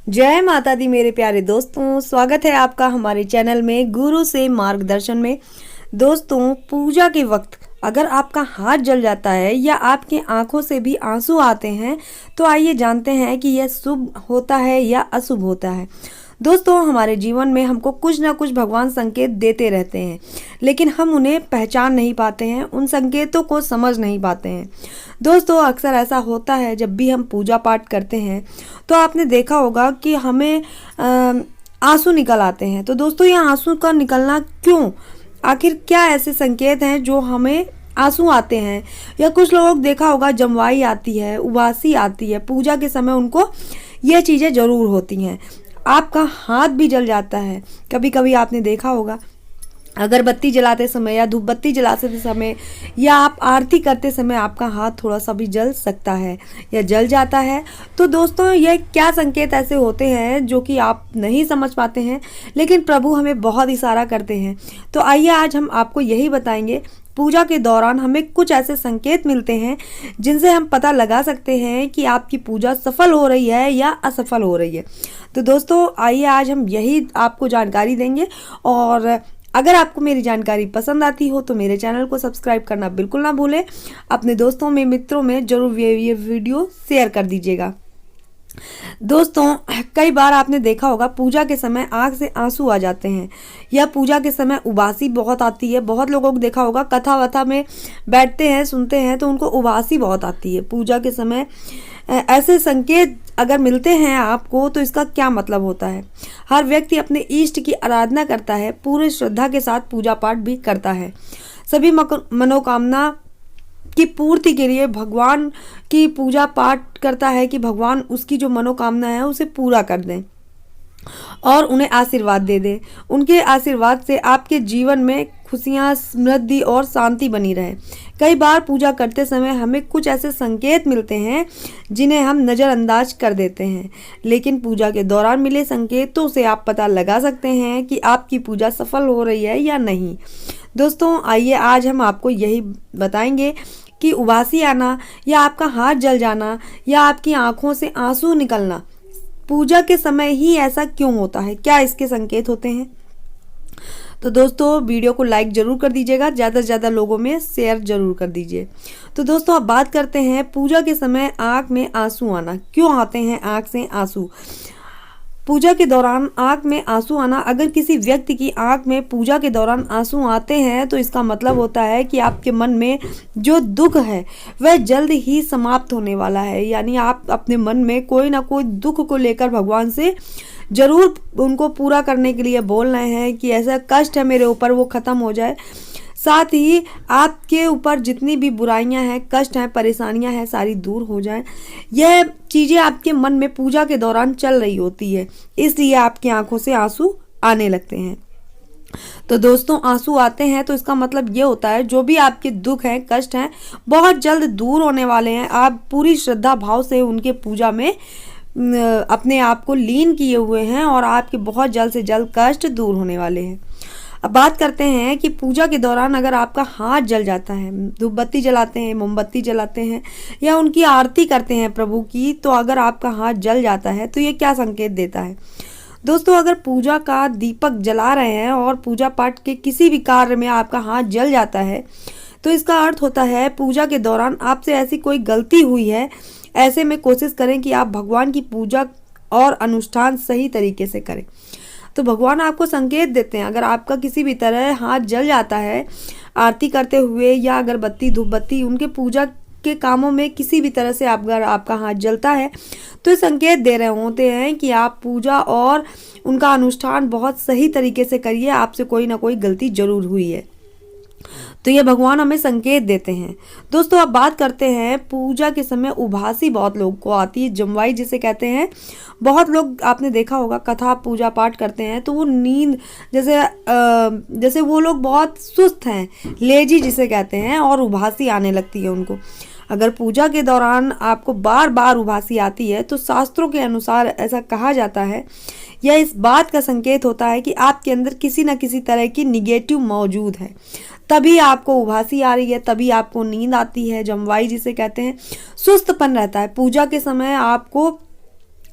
जय माता दी मेरे प्यारे दोस्तों, स्वागत है आपका हमारे चैनल में गुरु से मार्गदर्शन में। दोस्तों, पूजा के वक्त अगर आपका हाथ जल जाता है या आपकी आंखों से भी आंसू आते हैं तो आइए जानते हैं कि यह शुभ होता है या अशुभ होता है। दोस्तों, हमारे जीवन में हमको कुछ ना कुछ भगवान संकेत देते रहते हैं, लेकिन हम उन्हें पहचान नहीं पाते हैं, उन संकेतों को समझ नहीं पाते हैं। दोस्तों, अक्सर ऐसा होता है जब भी हम पूजा पाठ करते हैं तो आपने देखा होगा कि हमें आंसू निकल आते हैं। तो दोस्तों, ये आंसू का निकलना क्यों? आखिर क्या ऐसे संकेत हैं जो हमें आंसू आते हैं? या कुछ लोग देखा होगा जमवाई आती है, उबासी आती है, पूजा के समय उनको ये चीज़ें ज़रूर होती हैं। आपका हाथ भी जल जाता है। कभी कभी आपने देखा होगा अगरबत्ती जलाते समय या धूप बत्ती जलाते समय या आप आरती करते समय आपका हाथ थोड़ा सा भी जल सकता है या जल जाता है। तो दोस्तों, ये क्या संकेत ऐसे होते हैं जो कि आप नहीं समझ पाते हैं, लेकिन प्रभु हमें बहुत इशारा करते हैं। तो आइए आज हम आपको यही बताएंगे। पूजा के दौरान हमें कुछ ऐसे संकेत मिलते हैं जिनसे हम पता लगा सकते हैं कि आपकी पूजा सफल हो रही है या असफल हो रही है। तो दोस्तों, आइए आज हम यही आपको जानकारी देंगे। और अगर आपको मेरी जानकारी पसंद आती हो तो मेरे चैनल को सब्सक्राइब करना बिल्कुल ना भूलें। अपने दोस्तों में, मित्रों में जरूर ये वीडियो शेयर कर दीजिएगा। दोस्तों, कई बार आपने देखा होगा पूजा के समय आंख से आंसू आ जाते हैं या पूजा के समय उबासी बहुत आती है। बहुत लोगों को देखा होगा कथा वथा में बैठते हैं, सुनते हैं तो उनको उबासी बहुत आती है पूजा के समय। ऐसे संकेत अगर मिलते हैं आपको तो इसका क्या मतलब होता है? हर व्यक्ति अपने इष्ट की आराधना करता है, पूरी श्रद्धा के साथ पूजा पाठ भी करता है। सभी मनोकामना की पूर्ति के लिए भगवान की पूजा पाठ करता है कि भगवान उसकी जो मनोकामना है उसे पूरा कर दें और उन्हें आशीर्वाद दे दे। उनके आशीर्वाद से आपके जीवन में खुशियाँ, समृद्धि और शांति बनी रहे। कई बार पूजा करते समय हमें कुछ ऐसे संकेत मिलते हैं जिन्हें हम नज़रअंदाज कर देते हैं, लेकिन पूजा के दौरान मिले संकेतों से आप पता लगा सकते हैं कि आपकी पूजा सफल हो रही है या नहीं। दोस्तों, आइए आज हम आपको यही बताएंगे कि उबासी आना या आपका हाथ जल जाना या आपकी आंखों से आंसू निकलना पूजा के समय ही ऐसा क्यों होता है, क्या इसके संकेत होते हैं? तो दोस्तों, वीडियो को लाइक जरूर कर दीजिएगा, ज़्यादा से ज़्यादा लोगों में शेयर जरूर कर दीजिए। तो दोस्तों, अब बात करते हैं पूजा के समय आंख में आंसू आना क्यों आते हैं। आंख से आंसू पूजा के दौरान आंख में आंसू आना, अगर किसी व्यक्ति की आंख में पूजा के दौरान आंसू आते हैं तो इसका मतलब होता है कि आपके मन में जो दुख है वह जल्द ही समाप्त होने वाला है। यानी आप अपने मन में कोई ना कोई दुख को लेकर भगवान से जरूर उनको पूरा करने के लिए बोल रहे हैं कि ऐसा कष्ट है मेरे ऊपर, वो खत्म हो जाए। साथ ही आपके ऊपर जितनी भी बुराइयां हैं, कष्ट हैं, परेशानियां हैं, सारी दूर हो जाएं। यह चीज़ें आपके मन में पूजा के दौरान चल रही होती है, इसलिए आपकी आंखों से आंसू आने लगते हैं। तो दोस्तों, आंसू आते हैं तो इसका मतलब ये होता है जो भी आपके दुख हैं, कष्ट हैं, बहुत जल्द दूर होने वाले हैं। आप पूरी श्रद्धा भाव से उनके पूजा में अपने आप को लीन किए हुए हैं और आपके बहुत जल्द से जल्द कष्ट दूर होने वाले हैं। अब बात करते हैं कि पूजा के दौरान अगर आपका हाथ जल जाता है, धूप बत्ती जलाते हैं, मोमबत्ती जलाते हैं या उनकी आरती करते हैं प्रभु की, तो अगर आपका हाथ जल जाता है तो ये क्या संकेत देता है? दोस्तों, अगर पूजा का दीपक जला रहे हैं और पूजा पाठ के किसी भी कार्य में आपका हाथ जल जाता है तो इसका अर्थ होता है पूजा के दौरान आपसे ऐसी कोई गलती हुई है। ऐसे में कोशिश करें कि आप भगवान की पूजा और अनुष्ठान सही तरीके से करें। तो भगवान आपको संकेत देते हैं। अगर आपका किसी भी तरह हाथ जल जाता है आरती करते हुए या अगरबत्ती, धूप बत्ती, उनके पूजा के कामों में किसी भी तरह से अगर आपका हाथ जलता है तो ये संकेत दे रहे होते हैं कि आप पूजा और उनका अनुष्ठान बहुत सही तरीके से करिए, आपसे कोई ना कोई गलती जरूर हुई है। तो ये भगवान हमें संकेत देते हैं। दोस्तों, अब बात करते हैं पूजा के समय उबासी बहुत लोग को आती है, जमवाई जिसे कहते हैं। बहुत लोग आपने देखा होगा कथा पूजा पाठ करते हैं तो वो नींद जैसे वो लोग बहुत सुस्त हैं, लेजी जिसे कहते हैं, और उबासी आने लगती है उनको। अगर पूजा के दौरान आपको बार बार उबासी आती है तो शास्त्रों के अनुसार ऐसा कहा जाता है, यह इस बात का संकेत होता है कि आपके अंदर किसी न किसी तरह की निगेटिव मौजूद है, तभी आपको उबासी आ रही है, तभी आपको नींद आती है। जमवाई जिसे कहते हैं, सुस्तपन रहता है। पूजा के समय आपको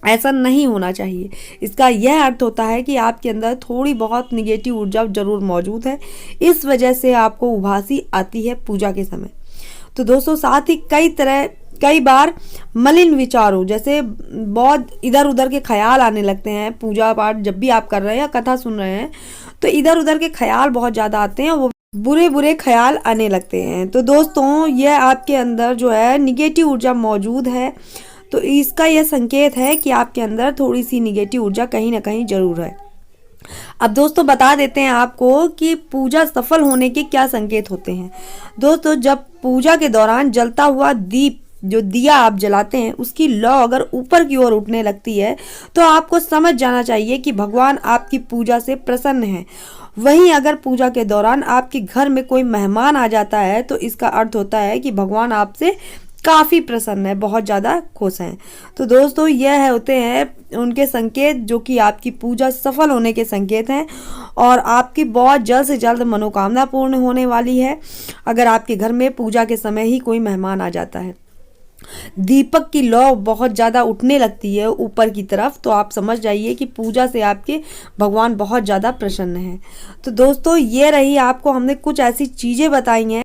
ऐसा नहीं होना चाहिए। इसका यह अर्थ होता है कि आपके अंदर थोड़ी बहुत निगेटिव ऊर्जा जरूर मौजूद है, इस वजह से आपको उबासी आती है पूजा के समय। तो दोस्तों साथ ही कई बार मलिन विचारों जैसे बहुत इधर उधर के ख्याल आने लगते हैं। पूजा पाठ जब भी आप कर रहे हैं या कथा सुन रहे हैं तो इधर उधर के ख्याल बहुत ज़्यादा आते हैं, वो बुरे बुरे ख्याल आने लगते हैं। तो दोस्तों यह आपके अंदर जो है निगेटिव ऊर्जा मौजूद है, तो इसका यह संकेत है कि आपके अंदर थोड़ी सी निगेटिव ऊर्जा कहीं ना कहीं जरूर है। अब दोस्तों बता देते हैं आपको कि पूजा सफल होने के क्या संकेत होते हैं। दोस्तों जब पूजा के दौरान जलता हुआ दीप जो दिया आप जलाते हैं उसकी लौ अगर ऊपर की ओर उठने लगती है तो आपको समझ जाना चाहिए कि भगवान आपकी पूजा से प्रसन्न है। वहीं अगर पूजा के दौरान आपके घर में कोई मेहमान आ जाता है तो इसका अर्थ होता है कि भगवान आपसे काफ़ी प्रसन्न है, बहुत ज़्यादा खुश हैं। तो दोस्तों यह होते हैं उनके संकेत जो कि आपकी पूजा सफल होने के संकेत हैं और आपकी बहुत जल्द से जल्द मनोकामना पूर्ण होने वाली है अगर आपके घर में पूजा के समय ही कोई मेहमान आ जाता है। दीपक की लौ बहुत ज़्यादा उठने लगती है ऊपर की तरफ, तो आप समझ जाइए कि पूजा से आपके भगवान बहुत ज़्यादा प्रसन्न हैं। तो दोस्तों ये रही, आपको हमने कुछ ऐसी चीज़ें बताई हैं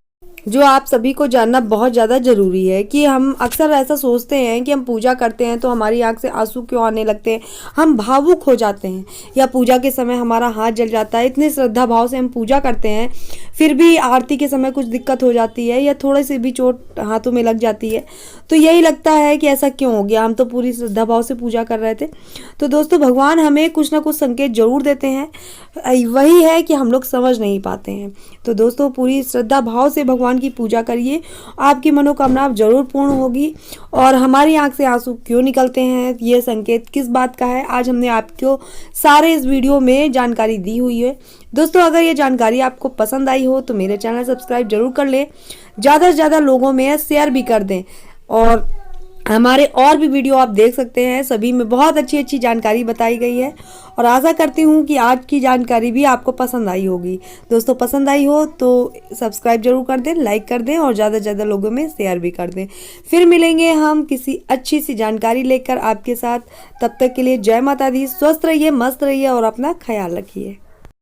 जो आप सभी को जानना बहुत ज़्यादा ज़रूरी है कि हम अक्सर ऐसा सोचते हैं कि हम पूजा करते हैं तो हमारी आंख से आंसू क्यों आने लगते हैं, हम भावुक हो जाते हैं या पूजा के समय हमारा हाथ जल जाता है। इतने श्रद्धा भाव से हम पूजा करते हैं फिर भी आरती के समय कुछ दिक्कत हो जाती है या थोड़ी सी भी चोट हाथों में लग जाती है, तो यही लगता है कि ऐसा क्यों हो गया, हम तो पूरी श्रद्धा भाव से पूजा कर रहे थे। तो दोस्तों भगवान हमें कुछ ना कुछ संकेत जरूर देते हैं, वही है कि हम लोग समझ नहीं पाते हैं। तो दोस्तों पूरी श्रद्धा भाव से भगवान की पूजा करिए, आपकी मनोकामना जरूर पूर्ण होगी। और हमारी आंख से आंसू क्यों निकलते हैं, ये संकेत किस बात का है, आज हमने आपको सारे इस वीडियो में जानकारी दी हुई है। दोस्तों अगर ये जानकारी आपको पसंद आई हो तो मेरे चैनल सब्सक्राइब जरूर कर लें, ज़्यादा से ज़्यादा लोगों में शेयर भी कर दें और हमारे और भी वीडियो आप देख सकते हैं, सभी में बहुत अच्छी अच्छी जानकारी बताई गई है और आशा करती हूँ कि आज की जानकारी भी आपको पसंद आई होगी। दोस्तों पसंद आई हो तो सब्सक्राइब जरूर कर दें, लाइक कर दें और ज़्यादा से ज़्यादा लोगों में शेयर भी कर दें। फिर मिलेंगे हम किसी अच्छी सी जानकारी लेकर आपके साथ, तब तक के लिए जय माता दी, स्वस्थ रहिए, मस्त रहिए और अपना ख्याल रखिए।